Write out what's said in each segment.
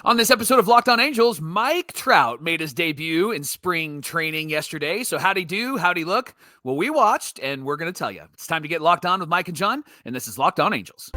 On this episode of Locked On Angels, Mike Trout made his debut in spring training yesterday. So how'd he do? How'd he look? Well, we watched, and we're going to tell you. It's time to get locked on with Mike and John, and this is Locked On Angels.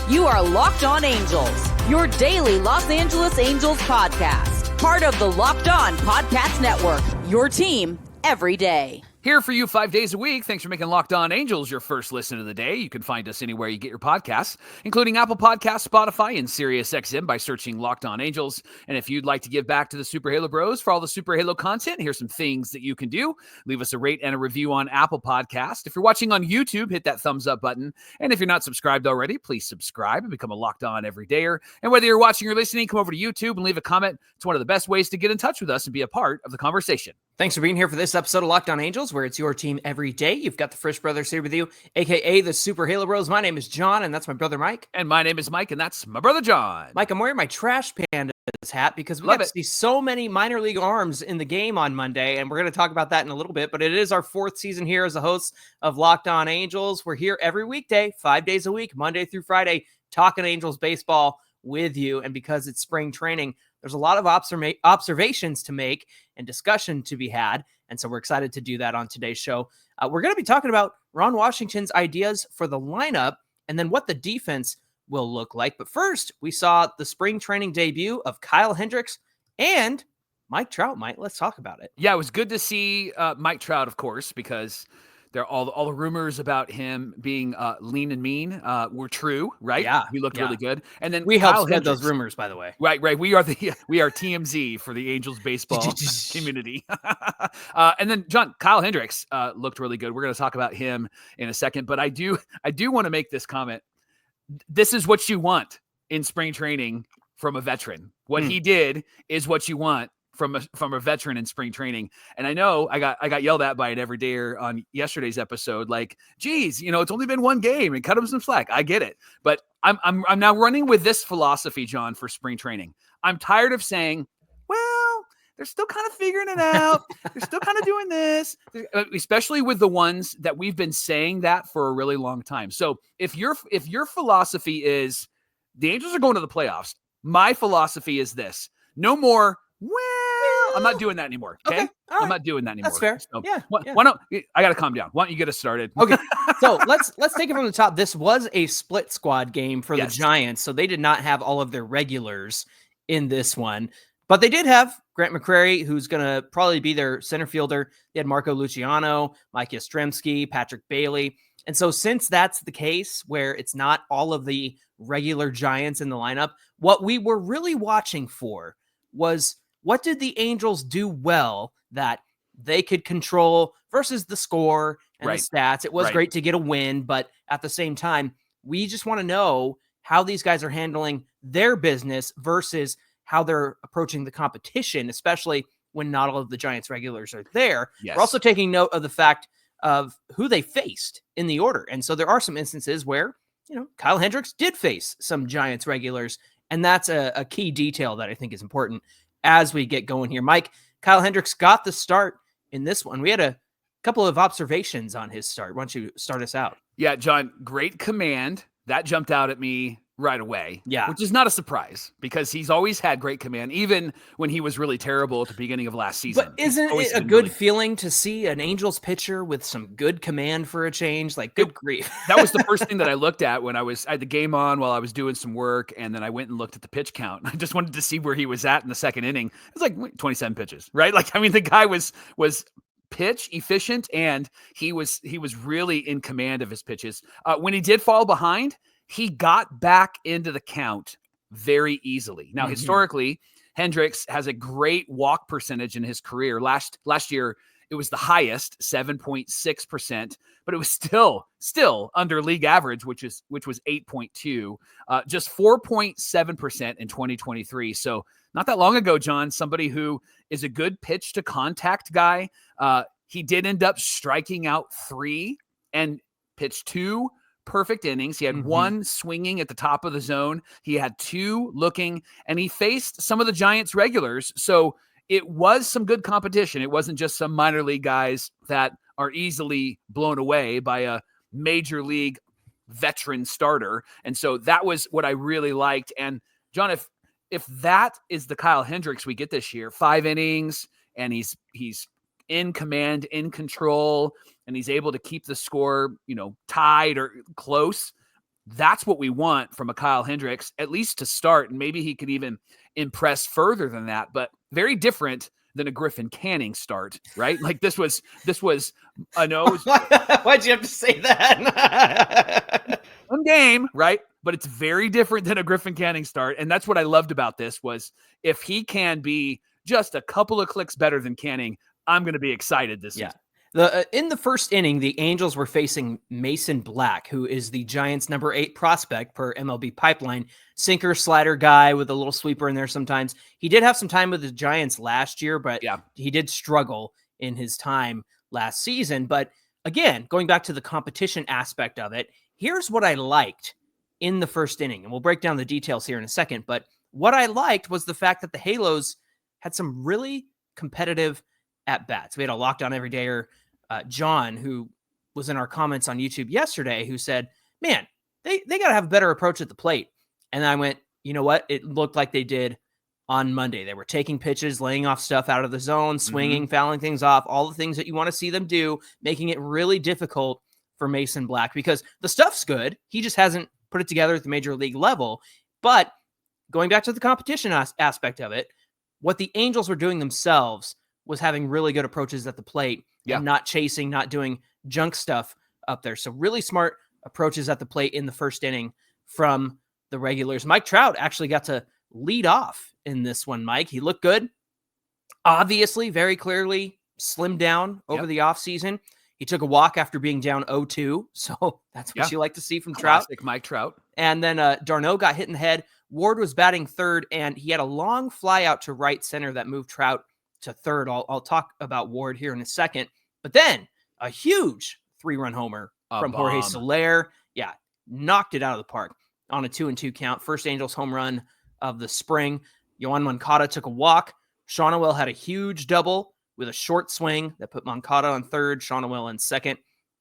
You are Locked On Angels, your daily Los Angeles Angels podcast. Part of the Locked On Podcast Network, your team every day. Here for you 5 days a week. Thanks for making Locked On Angels your first listen of the day. You can find us anywhere you get your podcasts, including Apple Podcasts, Spotify, and SiriusXM by searching Locked On Angels. And if you'd like to give back to the Super Halo Bros for all the Super Halo content, here's some things that you can do. Leave us a rate and a review on Apple Podcast. If you're watching on YouTube, hit that thumbs up button. And if you're not subscribed already, please subscribe and become a Locked On Everydayer. And whether you're watching or listening, come over to YouTube and leave a comment. It's one of the best ways to get in touch with us and be a part of the conversation. Thanks for being here for this episode of Locked On Angels, where it's your team every day. You've got the Frisch Brothers here with you, a.k.a. the Super Halo Bros. My name is John, and that's my brother Mike. And my name is Mike, and that's my brother John. Mike, I'm wearing my Trash Pandas hat because we got to see so many minor league arms in the game on Monday, and we're going to talk about that in a little bit. But it is our fourth season here as the hosts of Locked On Angels. We're here every weekday, 5 days a week, Monday through Friday, talking Angels baseball with you. And because it's spring training, there's a lot of observations to make and discussion to be had. And so we're excited to do that on today's show. We're going to be talking about Ron Washington's ideas for the lineup and then what the defense will look like. But first, we saw the spring training debut of Kyle Hendricks and Mike Trout. Mike, let's talk about it. Yeah, it was good to see Mike Trout, of course, because all the rumors about him being lean and mean were true, right? Yeah, he looked really good. And then we Kyle helped spread Hendricks, those rumors, by the way. Right. We are TMZ for the Angels baseball community. And then Kyle Hendricks looked really good. We're going to talk about him in a second, but I do want to make this comment. This is what you want in spring training from a veteran. What he did is what you want from a veteran in spring training. And I know I got yelled at by an everydayer on yesterday's episode, like, geez, it's only been one game and cut him some slack. I get it. But I'm now running with this philosophy, John, for spring training. I'm tired of saying, well, they're still kind of figuring it out. They're still kind of doing this, especially with the ones that we've been saying that for a really long time. So if your philosophy is the Angels are going to the playoffs, my philosophy is this: no more, I'm not doing that anymore. Okay. Right. I'm not doing that anymore. That's fair. So Yeah. Why don't I got to calm down? Why don't you get us started? Okay. So let's take it from the top. This was a split squad game for the Giants. So they did not have all of their regulars in this one, but they did have Grant McCrary, who's going to probably be their center fielder. They had Marco Luciano, Mike Yastrzemski, Patrick Bailey. And so since that's the case where it's not all of the regular Giants in the lineup, what we were really watching for was, what did the Angels do well that they could control versus the score and the stats? It was great to get a win, but at the same time, we just want to know how these guys are handling their business versus how they're approaching the competition, especially when not all of the Giants regulars are there. Yes. We're also taking note of the fact of who they faced in the order. And so there are some instances where, Kyle Hendricks did face some Giants regulars, and that's a key detail that I think is important as we get going here. Mike, Kyle Hendricks got the start in this one. We had a couple of observations on his start. Why don't you start us out? Yeah, John, great command. That jumped out at me right away. Yeah. Which is not a surprise because he's always had great command, even when he was really terrible at the beginning of last season. But isn't it a good feeling to see an Angels pitcher with some good command for a change? Like, good grief. That was the first thing that I looked at when I had the game on while I was doing some work, and then I went and looked at the pitch count. I just wanted to see where he was at in the second inning. It was like 27 pitches, right? Like, I mean, the guy was pitch efficient, and he was really in command of his pitches. When he did fall behind, he got back into the count very easily. Now, historically, Hendricks has a great walk percentage in his career. Last year, it was the highest, 7.6%, but it was still under league average, which was 8.2, just 4.7% in 2023. So not that long ago, John, somebody who is a good pitch to contact guy. He did end up striking out 3 and pitched 2 perfect innings. He had 1 swinging at the top of the zone. He had 2 looking, and he faced some of the Giants regulars. So it was some good competition. It wasn't just some minor league guys that are easily blown away by a major league veteran starter. And so that was what I really liked. And John, if that is the Kyle Hendricks we get this year, 5 innings, and he's in command, in control, and he's able to keep the score, tied or close, that's what we want from a Kyle Hendricks, at least to start. And maybe he could even impress further than that, but very different than a Griffin Canning start, right? Like this was I know. Why'd you have to say that? One game, right? But it's very different than a Griffin Canning start. And that's what I loved about this was if he can be just a couple of clicks better than Canning, I'm going to be excited this season. In the first inning, the Angels were facing Mason Black, who is the Giants' number 8 prospect per MLB Pipeline. Sinker, slider guy with a little sweeper in there sometimes. He did have some time with the Giants last year, but he did struggle in his time last season. But again, going back to the competition aspect of it, here's what I liked in the first inning. And we'll break down the details here in a second. But what I liked was the fact that the Halos had some really competitive at-bats. We had a Lockdown Everydayer, John, who was in our comments on YouTube yesterday, who said, man, they got to have a better approach at the plate. And I went, you know what? It looked like they did on Monday. They were taking pitches, laying off stuff out of the zone, swinging, fouling things off, all the things that you want to see them do, making it really difficult for Mason Black because the stuff's good. He just hasn't put it together at the major league level. But going back to the competition aspect of it, what the Angels were doing themselves was having really good approaches at the plate and not chasing, not doing junk stuff up there. So really smart approaches at the plate in the first inning from the regulars. Mike Trout actually got to lead off in this one, Mike. He looked good. Obviously, very clearly slimmed down over the offseason. He took a walk after being down 0-2. So that's what you like to see from Trout. Classic Mike Trout. And then Darno got hit in the head. Ward was batting third, and he had a long fly out to right center that moved Trout to third. I'll talk about Ward here in a second. But then a huge 3-run homer from Jorge Soler. Yeah, knocked it out of the park on a 2-2 count. First Angels home run of the spring. Yoan Moncada took a walk. Shaunuel had a huge double with a short swing that put Moncada on third, Shaunuel in second.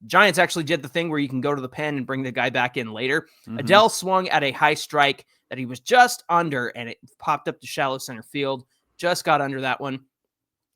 Giants actually did the thing where you can go to the pen and bring the guy back in later. Adele swung at a high strike that he was just under, and it popped up to shallow center field. Just got under that one.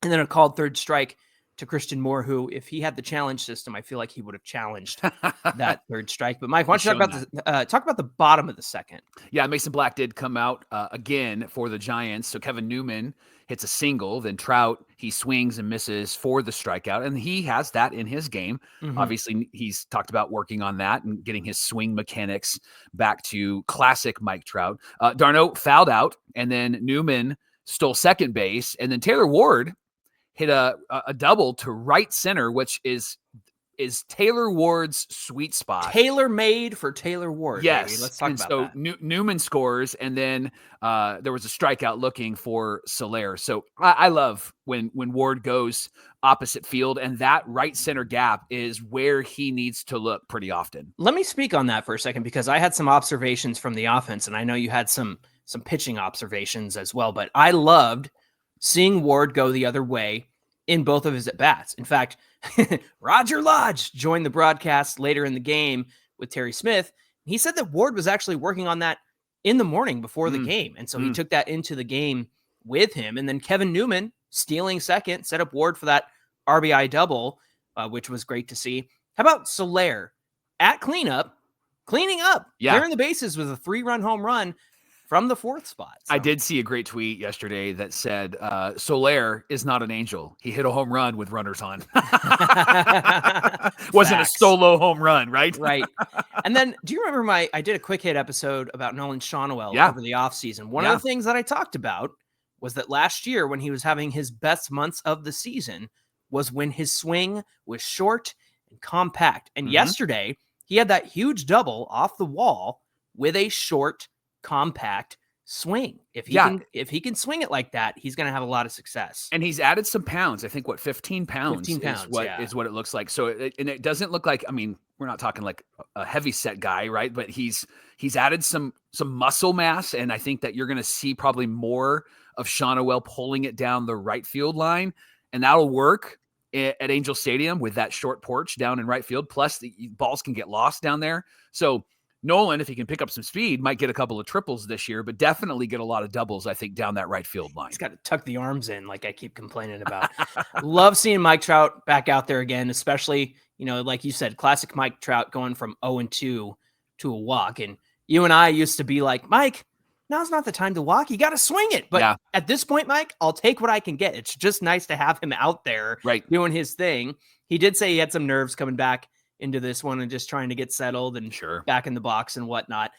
And then a called third strike to Christian Moore, who, if he had the challenge system, I feel like he would have challenged that third strike. But Mike, why don't you talk about the bottom of the second? Yeah, Mason Black did come out again for the Giants. So Kevin Newman hits a single, then Trout, he swings and misses for the strikeout, and he has that in his game. Obviously, he's talked about working on that and getting his swing mechanics back to classic Mike Trout. Darno fouled out, and then Newman stole second base, and then Taylor Ward hit a double to right center, which is Taylor Ward's sweet spot. Tailor-made for Taylor Ward. Yes. Baby. Let's talk about that. Newman scores, and then there was a strikeout looking for Soler. So I love when Ward goes opposite field, and that right center gap is where he needs to look pretty often. Let me speak on that for a second, because I had some observations from the offense, and I know you had some pitching observations as well, but I loved seeing Ward go the other way in both of his at-bats. In fact, Roger Lodge joined the broadcast later in the game with Terry Smith. He said that Ward was actually working on that in the morning before the game. And so he took that into the game with him. And then Kevin Newman stealing second, set up Ward for that RBI double, which was great to see. How about Soler at cleaning up, clearing the bases with a 3-run home run from the fourth spot. So. I did see a great tweet yesterday that said, Soler is not an angel. He hit a home run with runners on. Wasn't a solo home run, right? Right. And then, do you remember I did a quick hit episode about Nolan Shaunuel over the offseason. One of the things that I talked about was that last year, when he was having his best months of the season, was when his swing was short and compact. And yesterday, he had that huge double off the wall with a short, compact swing. If he can swing it like that, he's going to have a lot of success. And he's added some pounds. I think 15 pounds, is what it looks like. So it doesn't look like, I mean, we're not talking like a heavy set guy, right? But he's added some muscle mass, and I think that you're going to see probably more of Shaunuel pulling it down the right field line, and that'll work at Angel Stadium with that short porch down in right field. Plus, the balls can get lost down there. So Nolan, if he can pick up some speed, might get a couple of triples this year, but definitely get a lot of doubles, I think, down that right field line. He's got to tuck the arms in like I keep complaining about. Love seeing Mike Trout back out there again, especially, like you said, classic Mike Trout going from 0-2 to a walk. And you and I used to be like, Mike, now's not the time to walk. You got to swing it. But at this point, Mike, I'll take what I can get. It's just nice to have him out there doing his thing. He did say he had some nerves coming back into this one and just trying to get settled and back in the box and whatnot.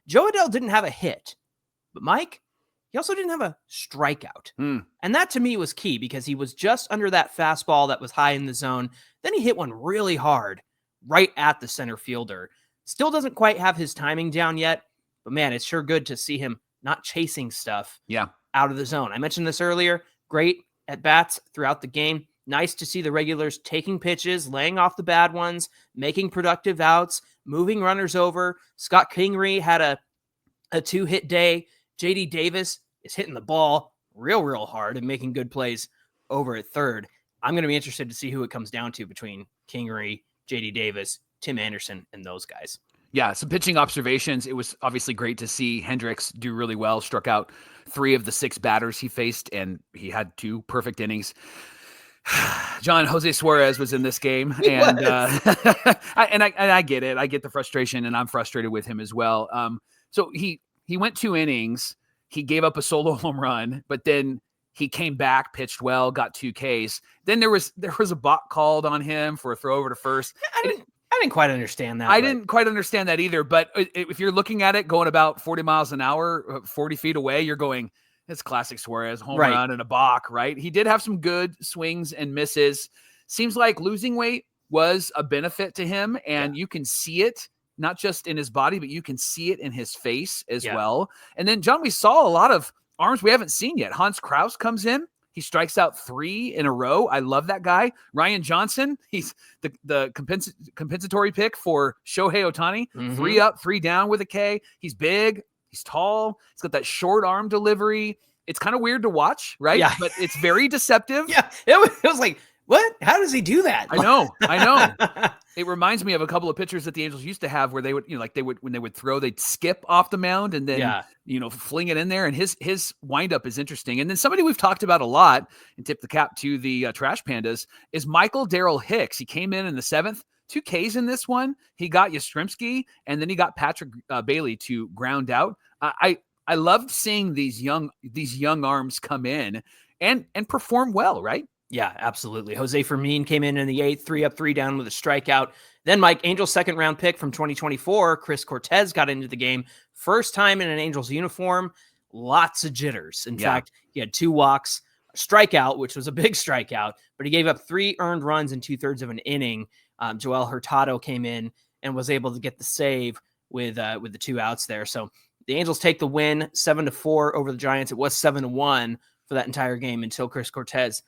Joe Adell didn't have a hit, but Mike, he also didn't have a strikeout. And that to me was key because he was just under that fastball that was high in the zone. Then he hit one really hard right at the center fielder. Still doesn't quite have his timing down yet, but man, it's sure good to see him not chasing stuff out of the zone. I mentioned this earlier. Great at bats throughout the game. Nice to see the regulars taking pitches, laying off the bad ones, making productive outs, moving runners over. Scott Kingery had a 2-hit day. JD Davis is hitting the ball real hard and making good plays over at third. I'm going to be interested to see who it comes down to between Kingery, JD Davis, Tim Anderson, and those guys. Yeah, some pitching observations. It was obviously great to see Hendricks do really well, struck out 3 of the 6 batters he faced, and he had 2 perfect innings. John, Jose Suarez was in this game, and I get it. I get the frustration, and I'm frustrated with him as well. So he went 2 innings. He gave up a solo home run, but then he came back, pitched well, got 2 Ks. Then there was a balk called on him for a throw over to first. I didn't quite understand that. I didn't quite understand that either. But if you're looking at it going about 40 miles an hour, 40 feet away, you're going, it's classic Suarez, home run and a balk, right? He did have some good swings and misses. Seems like losing weight was a benefit to him, and you can see it, not just in his body, but you can see it in his face as well. And then, John, we saw a lot of arms we haven't seen yet. Hans Kraus comes in. He strikes out 3 in a row. I love that guy. Ryan Johnson, he's the compensatory pick for Shohei Ohtani. 3 up, 3 down with a K. He's big. He's tall. He's got that short arm delivery. It's kind of weird to watch, right? Yeah. But it's very deceptive. Yeah. It was like, what? How does he do that? I know. It reminds me of a couple of pitchers that the Angels used to have where they would, when they would throw, they'd skip off the mound and then, fling it in there. And his windup is interesting. And then somebody we've talked about a lot and tip the cap to the Trash Pandas is Michael Darrell Hicks. He came in the 7th. 2 Ks in this one. He got Yastrzemski, and then he got Patrick Bailey to ground out. I loved seeing these young arms come in and perform well, right? Yeah, absolutely. Jose Fermin came in the 8th, 3 up, 3 down with a strikeout. Then Mike, Angels' 2nd round pick from 2024, Chris Cortez got into the game. First time in an Angels uniform, lots of jitters. In fact, he had 2 walks, a strikeout, which was a big strikeout, but he gave up 3 earned runs in 2/3 of an inning. Joel Hurtado came in and was able to get the save with the 2 outs there. So the Angels take the win 7-4 over the Giants. It was 7-1 for that entire game until Chris Cortez,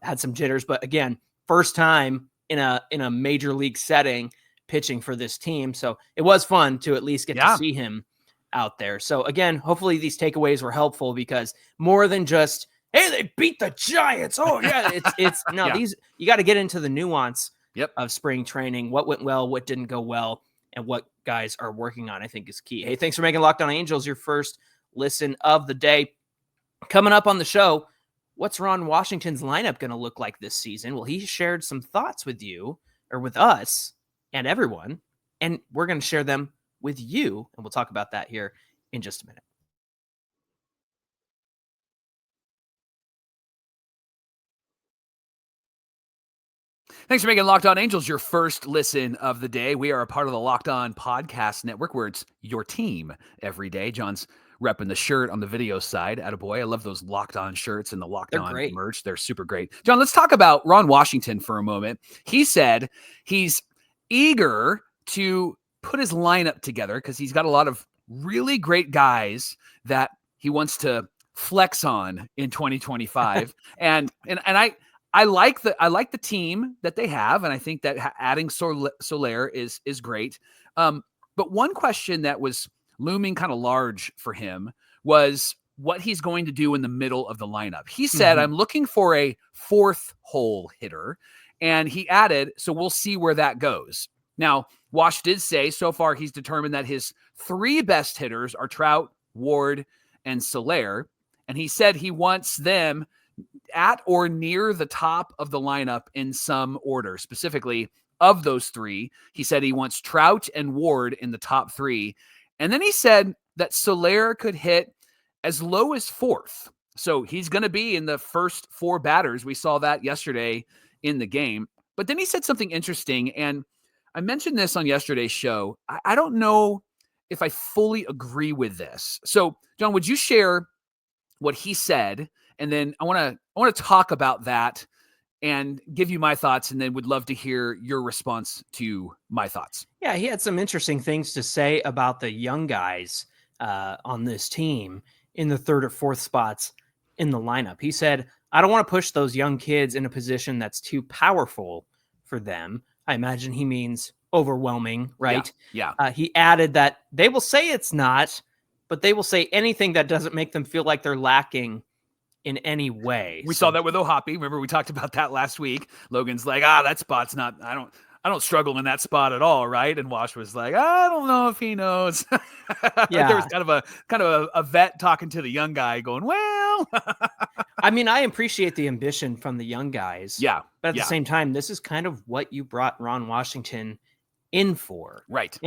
had some jitters. But again, first time in a major league setting pitching for this team. So it was fun to at least get to see him out there. So again, hopefully these takeaways were helpful because more than just, hey, they beat the Giants. Oh yeah. It's no, these, you got to get into the nuance of spring training, what went well, what didn't go well, and what guys are working on, I think is key. Hey, thanks for making Locked On Angels your first listen of the day. Coming up on the show, what's Ron Washington's lineup going to look like this season? Well, he shared some thoughts with you, or with us and everyone, and we're going to share them with you, and we'll talk about that here in just a minute. Thanks for making Locked On Angels your first listen of the day. We are a part of the Locked On Podcast Network, where it's your team every day. John's repping the shirt on the video side. Attaboy. I love those Locked On shirts and the Locked On merch. They're super great. John, let's talk about Ron Washington for a moment. He said he's eager to put his lineup together because he's got a lot of really great guys that he wants to flex on in 2025. and I like the team that they have, and I think that adding Soler is great. But one question that was looming kind of large for him was what he's going to do in the middle of the lineup. He said, I'm looking for a fourth hole hitter. And he added, so we'll see where that goes. Now, Wash did say so far he's determined that his 3 best hitters are Trout, Ward, and Soler. And he said he wants them at or near the top of the lineup in some order. Specifically, of those 3, he said he wants Trout and Ward in the top 3. And then he said that Soler could hit as low as 4th. So he's going to be in the first 4 batters. We saw that yesterday in the game. But then he said something interesting, and I mentioned this on yesterday's show. I don't know if I fully agree with this. So, John, would you share what he said? And then I want to talk about that and give you my thoughts, and then would love to hear your response to my thoughts. Yeah, he had some interesting things to say about the young guys on this team in the 3rd or 4th spots in the lineup. He said, I don't want to push those young kids in a position that's too powerful for them. I imagine he means overwhelming, right? Yeah. He added that they will say it's not, but they will say anything that doesn't make them feel like they're lacking in any way. We saw that with Ohapi. Remember, we talked about that last week. Logan's like, that spot's not, I don't struggle in that spot at all, right? And Wash was like, I don't know if he knows. Yeah. There was kind of a vet talking to the young guy going, well. I mean, I appreciate the ambition from the young guys. Yeah. But at the same time, this is kind of what you brought Ron Washington in for. Right.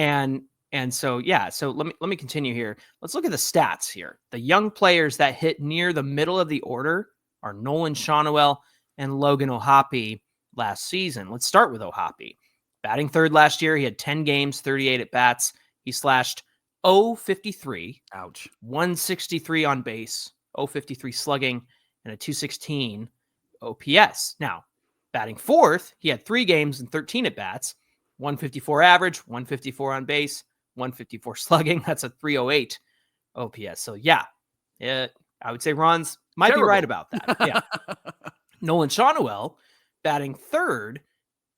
And so, yeah, so let me continue here. Let's look at the stats here. The young players that hit near the middle of the order are Nolan Shawnuel and Logan Ohapi last season. Let's start with Ohapi. Batting 3rd last year, he had 10 games, 38 at bats. He slashed 0.53. Ouch. 163 on base, 0.53 slugging, and a 216 OPS. Now, batting 4th, he had 3 games and 13 at bats, 154 average, 154 on base, 154 slugging. That's a 308 OPS. So yeah, I would say Ron's might be right about that. Yeah. Nolan Shawnuel batting 3rd.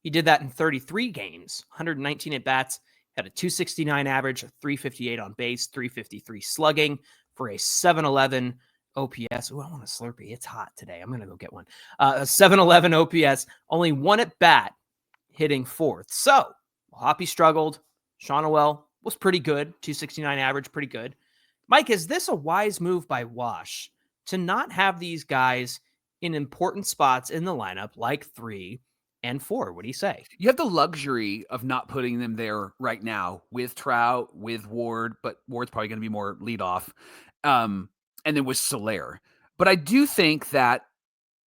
He did that in 33 games, 119 at bats, had a 269 average, a 358 on base, 353 slugging for a 711 OPS. Oh, I want a Slurpee. It's hot today. I'm going to go get one. A 711 OPS, only 1 at bat, hitting 4th. So Hoppy struggled. Shawnuel was pretty good. 269 average, pretty good. Mike, is this a wise move by Wash to not have these guys in important spots in the lineup like 3 and 4? What do you say? You have the luxury of not putting them there right now with Trout, with Ward, but Ward's probably going to be more leadoff. And then with Soler. But I do think that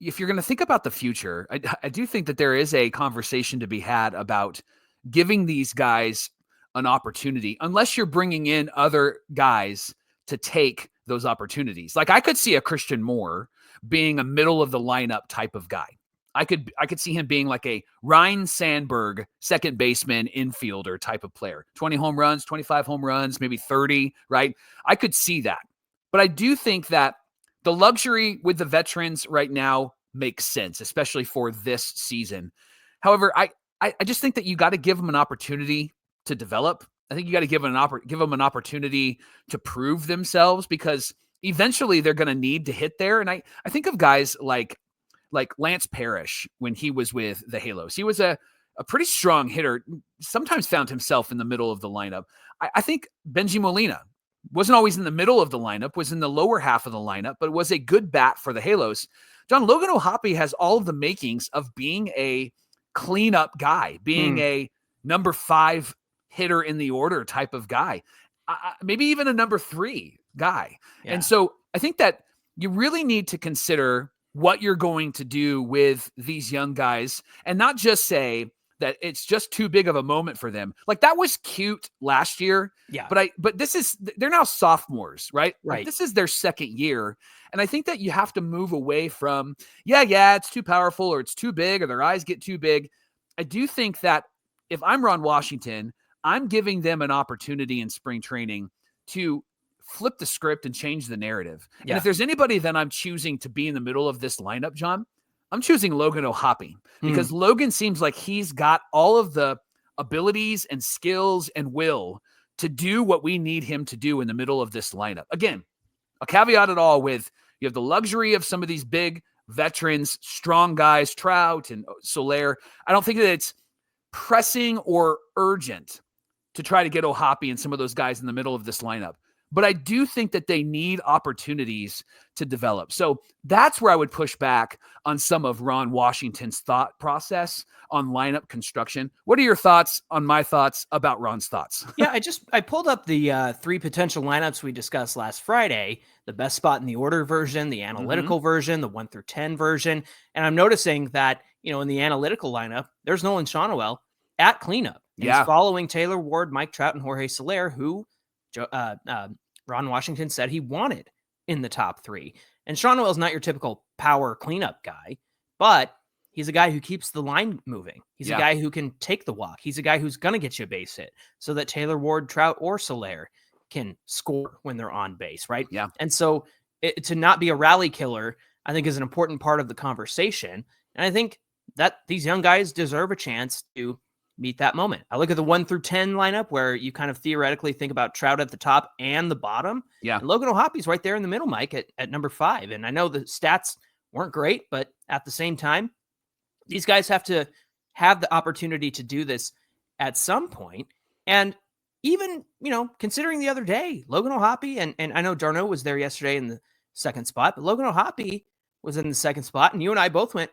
if you're going to think about the future, I do think that there is a conversation to be had about giving these guys an opportunity, unless you're bringing in other guys to take those opportunities. Like I could see a Christian Moore being a middle of the lineup type of guy. I could see him being like a Ryan Sandberg, second baseman, infielder type of player. 20 home runs, 25 home runs, maybe 30, right? I could see that. But I do think that the luxury with the veterans right now makes sense, especially for this season. However, I just think that you got to give them an opportunity to develop. I think you got to give them an opportunity to prove themselves, because eventually they're going to need to hit there. And I think of guys like Lance Parrish when he was with the Halos. He was a pretty strong hitter, sometimes found himself in the middle of the lineup. I think Benji Molina wasn't always in the middle of the lineup, was in the lower half of the lineup, but was a good bat for the Halos. John, Logan Ohapi has all of the makings of being a cleanup guy, being a number 5 hitter in the order type of guy, maybe even a number 3 guy. Yeah. And so I think that you really need to consider what you're going to do with these young guys and not just say that it's just too big of a moment for them. Like that was cute last year. Yeah. But they're now sophomores, right? Right. Like this is their second year. And I think that you have to move away from, it's too powerful or it's too big or their eyes get too big. I do think that if I'm Ron Washington, I'm giving them an opportunity in spring training to flip the script and change the narrative. Yeah. And if there's anybody that I'm choosing to be in the middle of this lineup, John, I'm choosing Logan Ohapi, because Logan seems like he's got all of the abilities and skills and will to do what we need him to do in the middle of this lineup. Again, I'll caveat it all with you have the luxury of some of these big veterans, strong guys, Trout and Soler. I don't think that it's pressing or urgent to try to get O'Hoppe and some of those guys in the middle of this lineup. But I do think that they need opportunities to develop. So that's where I would push back on some of Ron Washington's thought process on lineup construction. What are your thoughts on my thoughts about Ron's thoughts? Yeah, I pulled up the 3 potential lineups we discussed last Friday, the best spot in the order version, the analytical version, the 1 through 10 version. And I'm noticing that, in the analytical lineup, there's Nolan Shawnuel at cleanup. And he's following Taylor Ward, Mike Trout, and Jorge Soler, who Ron Washington said he wanted in the top 3. And Shawnuel's not your typical power cleanup guy, but he's a guy who keeps the line moving. He's a guy who can take the walk. He's a guy who's going to get you a base hit so that Taylor Ward, Trout, or Soler can score when they're on base, right? Yeah. And so to not be a rally killer, I think is an important part of the conversation. And I think that these young guys deserve a chance to meet that moment. I look at the 1 through 10 lineup where you kind of theoretically think about Trout at the top and the bottom. Yeah. And Logan O'Hoppe's right there in the middle, Mike, at number 5. And I know the stats weren't great, but at the same time, these guys have to have the opportunity to do this at some point. And even, considering the other day, Logan O'Hoppe, and I know Darno was there yesterday in the second spot, but Logan O'Hoppe was in the second spot. And you and I both went,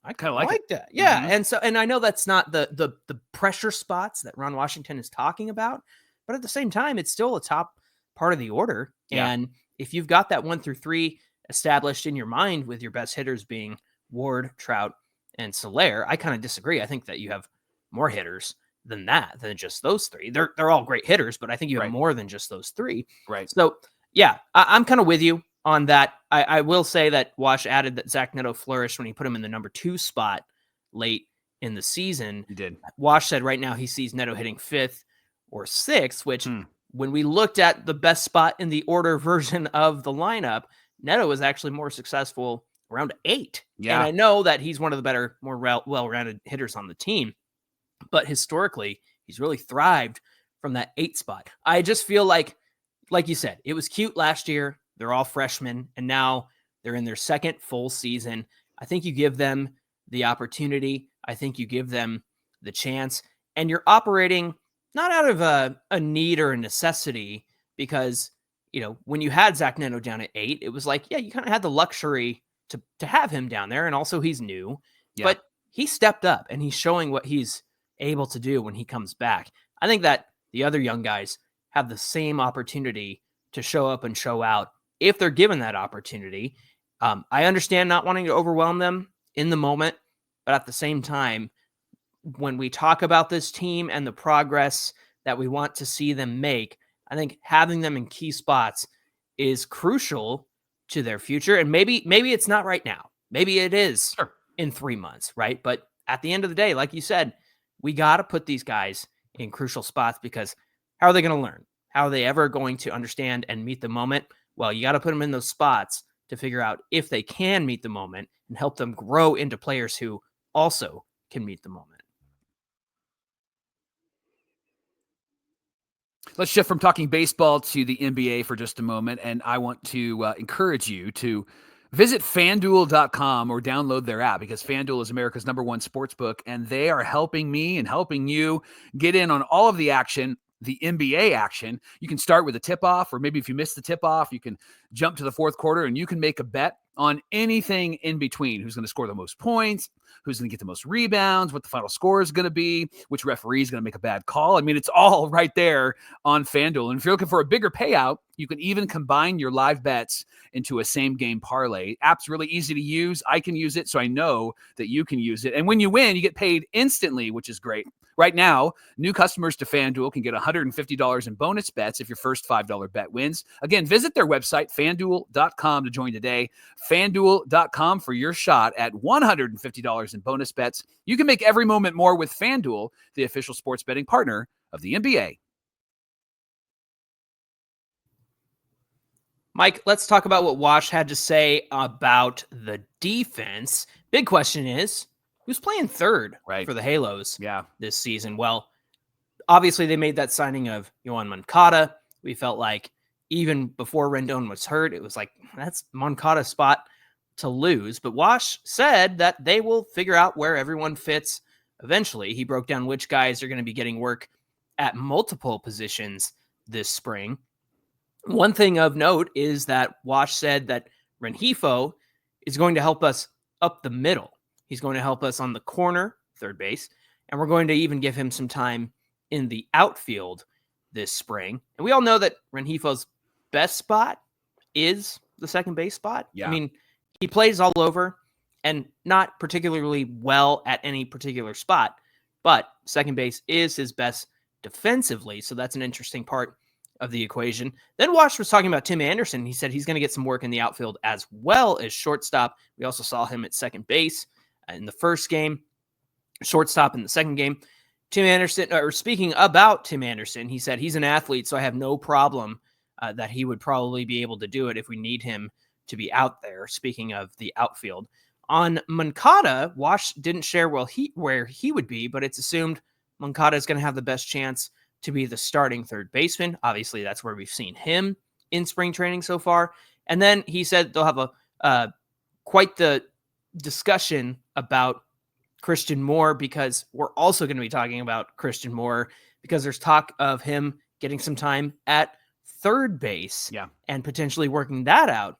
I kind of like that. Yeah. Mm-hmm. And I know that's not the pressure spots that Ron Washington is talking about, but at the same time, it's still a top part of the order. Yeah. And if you've got that 1 through 3 established in your mind with your best hitters being Ward, Trout, and Soler, I kind of disagree. I think that you have more hitters than just those 3. They're all great hitters, but I think you have more than just those 3. Right. So yeah, I'm kind of with you on that. I will say that Wash added that Zach Neto flourished when he put him in the number 2 spot late in the season. He did. Wash said right now he sees Neto hitting 5th or 6th, which when we looked at the best spot in the order version of the lineup, Neto was actually more successful around 8. Yeah. And I know that he's one of the better, more well-rounded hitters on the team, but historically, he's really thrived from that 8 spot. I just feel like you said, it was cute last year. They're all freshmen, and now they're in their second full season. I think you give them the opportunity. I think you give them the chance, and you're operating not out of a need or a necessity because, when you had Zach Neto down at 8, it was like, yeah, you kind of had the luxury to have him down there, and also he's new, but he stepped up, and he's showing what he's able to do when he comes back. I think that the other young guys have the same opportunity to show up and show out if they're given that opportunity. I understand not wanting to overwhelm them in the moment, but at the same time, when we talk about this team and the progress that we want to see them make, I think having them in key spots is crucial to their future. And maybe it's not right now. Maybe it is in 3 months, right? But at the end of the day, like you said, we got to put these guys in crucial spots because how are they going to learn? How are they ever going to understand and meet the moment? Well, you got to put them in those spots to figure out if they can meet the moment and help them grow into players who also can meet the moment. Let's shift from talking baseball to the NBA for just a moment. And I want to encourage you to visit FanDuel.com or download their app because FanDuel is America's #1 sportsbook, and they are helping me and helping you get in on all of the action, the NBA action. You can start with a tip-off, or maybe if you miss the tip-off, you can jump to the fourth quarter and you can make a bet on anything in between. Who's going to score the most points, who's going to get the most rebounds, what the final score is going to be, which referee is going to make a bad call. I mean, it's all right there on FanDuel. And if you're looking for a bigger payout, you can even combine your live bets into a same-game parlay. App's really easy to use. I can use it, so I know that you can use it. And when you win, you get paid instantly, which is great. Right now, new customers to FanDuel can get $150 in bonus bets if your first $5 bet wins. Again, visit their website, FanDuel.com, to join today. FanDuel.com for your shot at $150 in bonus bets. You can make every moment more with FanDuel, the official sports betting partner of the NBA. Mike, let's talk about what Wash had to say about the defense. Big question is, who's playing third for the Halos this season? Well, obviously they made that signing of Yohan Moncada. We felt like even before Rendon was hurt, it was like, that's Moncada's spot to lose. But Wash said that they will figure out where everyone fits eventually. He broke down which guys are going to be getting work at multiple positions this spring. One thing of note is that Wash said that Rengifo is going to help us up the middle. He's going to help us on the corner, third base, and we're going to even give him some time in the outfield this spring. And we all know that Rengifo's best spot is the second base spot. Yeah. I mean, he plays all over and not particularly well at any particular spot, but second base is his best defensively. So that's an interesting part of the equation. Then Wash was talking about Tim Anderson. He said he's going to get some work in the outfield as well as shortstop. We also saw him at second base in the first game, shortstop in the second game. Tim Anderson, or speaking about Tim Anderson, he said he's an athlete, so I have no problem that he would probably be able to do it if we need him to be out there. Speaking of the outfield. On Moncada, Wash didn't share where he would be, but it's assumed Moncada is going to have the best chance to be the starting third baseman. Obviously, that's where we've seen him in spring training so far. And then he said they'll have a quite the discussion about Christian Moore, because we're also going to be talking about Christian Moore because there's talk of him getting some time at third base and potentially working that out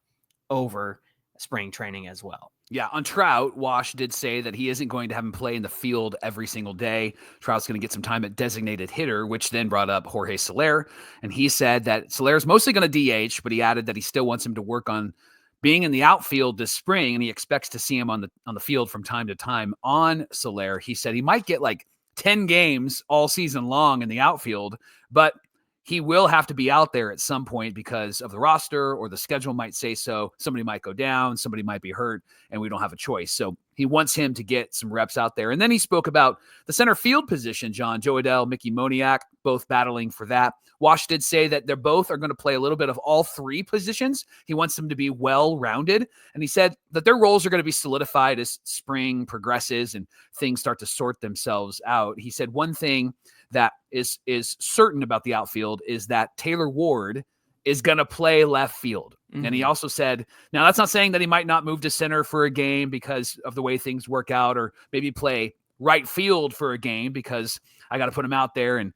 over spring training as well. Yeah, on Trout, Wash did say that he isn't going to have him play in the field every single day. Trout's going to get some time at designated hitter, which then brought up Jorge Soler. And he said that Soler's mostly going to DH, but he added that he still wants him to work on being in the outfield this spring, and he expects to see him on the field from time to time. On Soler, he said he might get like 10 games all season long in the outfield, but he will have to be out there at some point because of the roster, or the schedule might say so. Somebody might go down, somebody might be hurt, and we don't have a choice. So he wants him to get some reps out there. And then he spoke about the center field position, John. Jo Adell, Mickey Moniak, both battling for that. Wash did say that they're both are going to play a little bit of all three positions. He wants them to be well-rounded. And he said that their roles are going to be solidified as spring progresses and things start to sort themselves out. He said one thing that is certain about the outfield is that Taylor Ward is going to play left field. Mm-hmm. And he also said, now that's not saying that he might not move to center for a game because of the way things work out, or maybe play right field for a game because I got to put him out there, and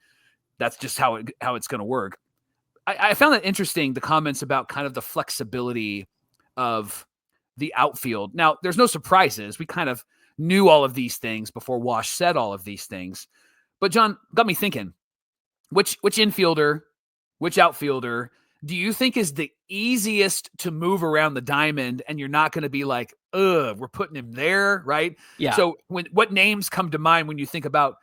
that's just how it's going to work. I found that interesting, the comments about kind of the flexibility of the outfield. Now, there's no surprises. We kind of knew all of these things before Wash said all of these things. But John, got me thinking, which infielder, which outfielder do you think is the easiest to move around the diamond, and you're not going to be like, we're putting him there, right? Yeah. So what names come to mind when you think about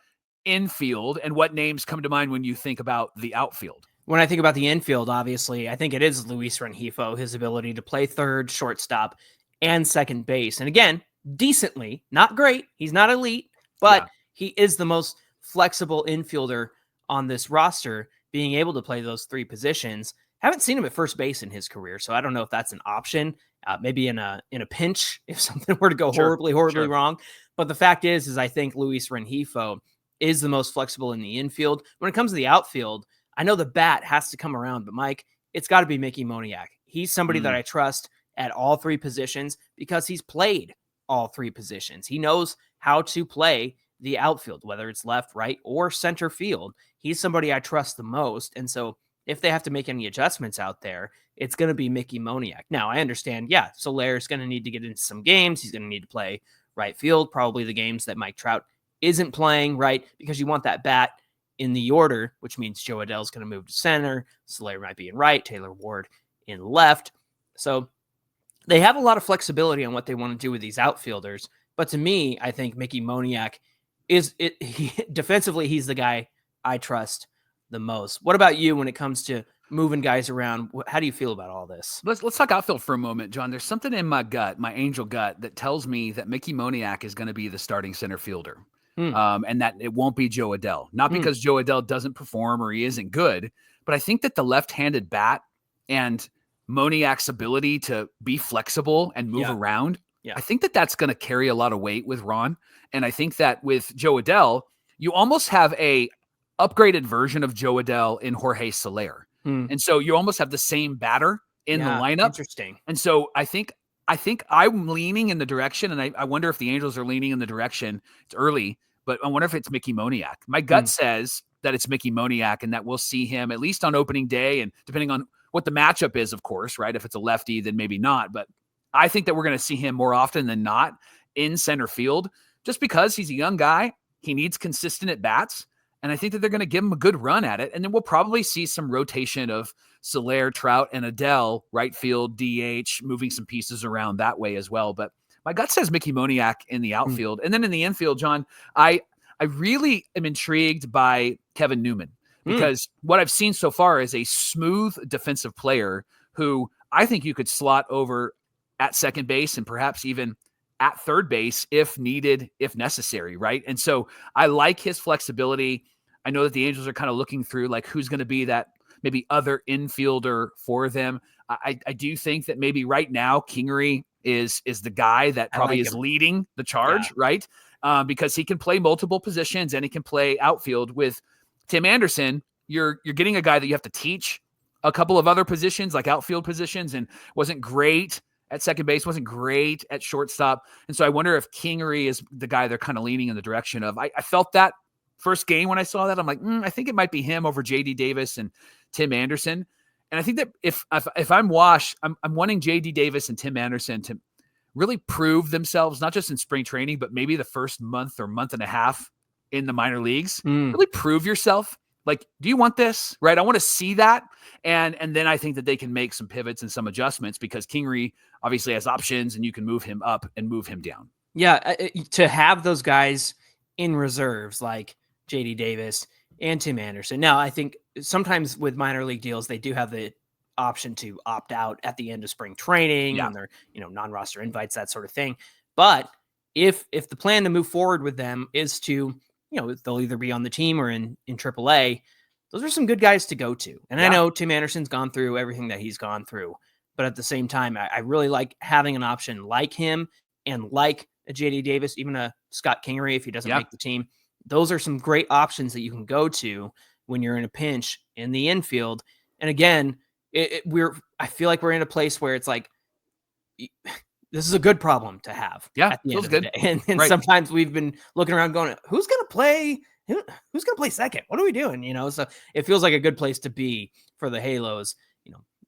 infield, and what names come to mind when you think about the outfield? When I think about the infield, obviously, I think it is Luis Rengifo, his ability to play third, shortstop, and second base. And again, decently, not great. He's not elite, but he is the most flexible infielder on this roster, being able to play those three positions. Haven't seen him at first base in his career, so I don't know if that's an option. Maybe in a pinch if something were to go horribly wrong. But the fact is I think Luis Rengifo is the most flexible in the infield. When it comes to the outfield, I know the bat has to come around, but Mike, it's got to be Mickey Moniak. He's somebody that I trust at all three positions because he's played all three positions. He knows how to play the outfield, whether it's left, right, or center field. He's somebody I trust the most. And so if they have to make any adjustments out there, it's going to be Mickey Moniak. Now, I understand, Soler is going to need to get into some games. He's going to need to play right field, probably the games that Mike Trout isn't playing, right? Because you want that bat in the order, which means Jo Adell is going to move to center. Soler might be in right, Taylor Ward in left. So they have a lot of flexibility on what they want to do with these outfielders. But to me, I think Mickey Moniak defensively, he's the guy I trust the most. What about you when it comes to moving guys around? How do you feel about all this? Let's talk outfield for a moment, John. There's something in my gut, my angel gut, that tells me that Mickey Moniak is going to be the starting center fielder. And that it won't be Jo Adell. Not because Jo Adell doesn't perform or he isn't good, but I think that the left-handed bat and Moniak's ability to be flexible and move around, I think that that's going to carry a lot of weight with Ron. And I think that with Jo Adell, you almost have a upgraded version of Jo Adell in Jorge Soler. And so you almost have the same batter in the lineup. Interesting. And so I think I'm leaning in the direction, and I wonder if the Angels are leaning in the direction. It's early, but I wonder if it's Mickey Moniak. My gut says that it's Mickey Moniak, and that we'll see him at least on opening day, and depending on what the matchup is, of course, right? If it's a lefty, then maybe not. But I think that we're going to see him more often than not in center field, just because he's a young guy. He needs consistent at bats. And I think that they're going to give him a good run at it. And then we'll probably see some rotation of Soler, Trout, and Adele, right field, DH, moving some pieces around that way as well. But my gut says Mickey Moniak in the outfield. And then in the infield, John, I really am intrigued by Kevin Newman, because what I've seen so far is a smooth defensive player who I think you could slot over at second base and perhaps even at third base if needed, if necessary, right? And so I like his flexibility. I know that the Angels are kind of looking through like who's going to be that maybe other infielder for them. I do think that maybe right now Kingery is the guy that probably is leading the charge, right? Because he can play multiple positions and he can play outfield. With Tim Anderson, you're getting a guy that you have to teach a couple of other positions, like outfield positions, and wasn't great at second base, wasn't great at shortstop. And so I wonder if Kingery is the guy they're kind of leaning in the direction of. I felt that first game when I saw that. I'm like, I think it might be him over J.D. Davis and Tim Anderson. And I think that if I'm Wash, I'm wanting J.D. Davis and Tim Anderson to really prove themselves, not just in spring training, but maybe the first month or month and a half in the minor leagues. Really prove yourself. Like, do you want this? Right? I want to see that. And then I think that they can make some pivots and some adjustments, because Kingery obviously has options and you can move him up and move him down. Yeah. To have those guys in reserves like J.D. Davis and Tim Anderson. Now, I think sometimes with minor league deals, they do have the option to opt out at the end of spring training when they're, non-roster invites, that sort of thing. But if the plan to move forward with them is to, they'll either be on the team or in AAA, those are some good guys to go to. And I know Tim Anderson's gone through everything that he's gone through, but at the same time, I really like having an option like him and like a J.D. Davis, even a Scott Kingery if he doesn't make the team. Those are some great options that you can go to when you're in a pinch in the infield. And again, I feel like we're in a place where it's like, this is a good problem to have. Yeah, at the end feels of good. The day. And sometimes we've been looking around going, who's going to play? Who's going to play second? What are we doing? So it feels like a good place to be for the Halos.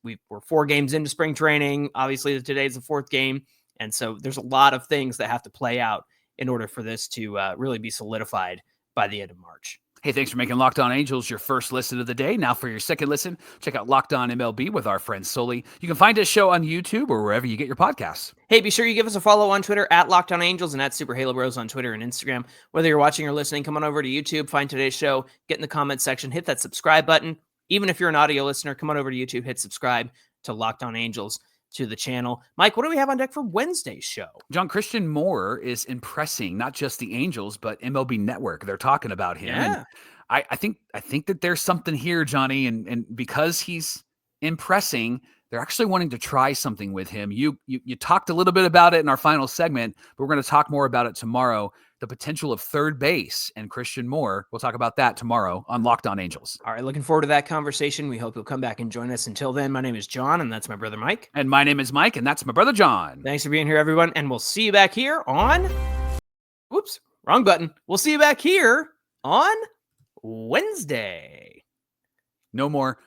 We're 4 games into spring training. Obviously, today's the 4th game. And so there's a lot of things that have to play out in order for this to really be solidified by the end of March. Hey, thanks for making Locked On Angels your first listen of the day. Now for your second listen, check out Locked On MLB with our friend Sully. You can find this show on YouTube or wherever you get your podcasts. Hey, be sure you give us a follow on Twitter at Locked On Angels and at Super Halo Bros on Twitter and Instagram. Whether you're watching or listening, come on over to YouTube, find today's show, get in the comments section, hit that subscribe button. Even if you're an audio listener, come on over to YouTube, hit subscribe to Locked On Angels, to the channel. Mike, what do we have on deck for Wednesday's show? John, Christian Moore is impressing not just the Angels, but MLB Network. They're talking about him. Yeah. And I think that there's something here, Johnny, and because he's impressing, they're actually wanting to try something with him. You talked a little bit about it in our final segment, but we're going to talk more about it tomorrow. The potential of third base and Christian Moore. We'll talk about that tomorrow on Locked On Angels. All right, looking forward to that conversation. We hope you'll come back and join us. Until then, my name is John, and that's my brother Mike. And my name is Mike, and that's my brother John. Thanks for being here, everyone, and we'll see you back here on... Whoops, wrong button. We'll see you back here on Wednesday. No more.